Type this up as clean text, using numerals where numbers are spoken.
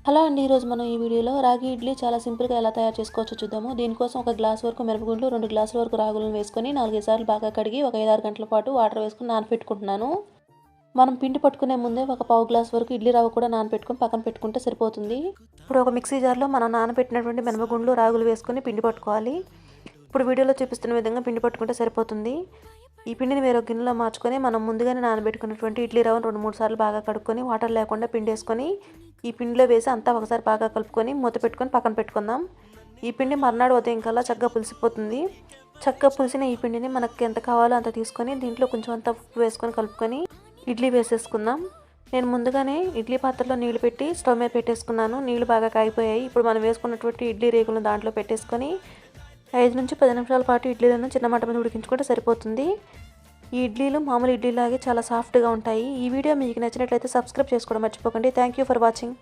Hello అండి. ఈరోజు మనం ఈ వీడియోలో రాగి ఇడ్లీ చాలా సింపుల్గా ఎలా తయారు చేసుకోవచ్చో చూద్దాము. దీనికోసం ఒక గ్లాస్ వరకు మినపగుండ్లు, 2 గ్లాసుల వరకు రాగులను వేసుకొని 4 సార్లు బాగా కడిగి ఒక 5-6 గంటల పాటు వాటర్ వేసుకొని నానబెట్టుకుంటున్నాను. మనం పిండి పట్టుకునే ముందే ఒక పావు గ్లాస్ వరకు ఇడ్లీ రవ్వ కూడా నానబెట్టుకొని పక్కన పెట్టుకుంటే సరిపోతుంది. ఇప్పుడు ఒక మిక్సీ జార్లో మనం నానబెట్టినటువంటి మినపగుండ్లు, రాగులు వేసుకొని పిండి పట్టుకోవాలి. ఇప్పుడు వీడియోలో చూపిస్తున్న విధంగా పిండి పట్టుకుంటే సరిపోతుంది. ఈ పిండిని వేరొక గిన్నెలో మార్చుకొని మనం ముందుగానే నానబెట్టుకున్నటువంటి ఇడ్లీ రవ్వను 2-3 సార్లు బాగా కడుక్కొని వాటర్ లేకుండా పిండి వేసుకొని ఈ పిండిలో వేసి అంతా ఒకసారి బాగా కలుపుకొని మూత పెట్టుకొని పక్కన పెట్టుకుందాం. ఈ పిండి మర్నాడు ఉదయం కల్లా చక్కగా పులిసిపోతుంది. చక్కగా పులిసిన ఈ పిండిని మనకి ఎంత కావాలో అంత తీసుకొని దీంట్లో కొంచెం అంత ఉప్పు వేసుకొని కలుపుకొని ఇడ్లీ వేసేసుకుందాం. నేను ముందుగానే ఇడ్లీ పాత్రలో నీళ్లు పెట్టి స్టవ్ మీద పెట్టేసుకున్నాను. నీళ్లు బాగా కాగిపోయాయి. ఇప్పుడు మనం వేసుకున్నటువంటి ఇడ్లీ రేకులను దాంట్లో పెట్టేసుకొని 5 నుంచి 10 నిమిషాల పాటు ఇడ్లీలను చిన్న మంట మీద ఉడికించుకుంటే సరిపోతుంది. ఈ ఇడ్లీలు మామూలు ఇడ్లీలాగే చాలా సాఫ్ట్గా ఉంటాయి. ఈ వీడియో మీకు నచ్చినట్లయితే సబ్స్క్రైబ్ చేసుకోవడం మర్చిపోకండి. Thank you for watching.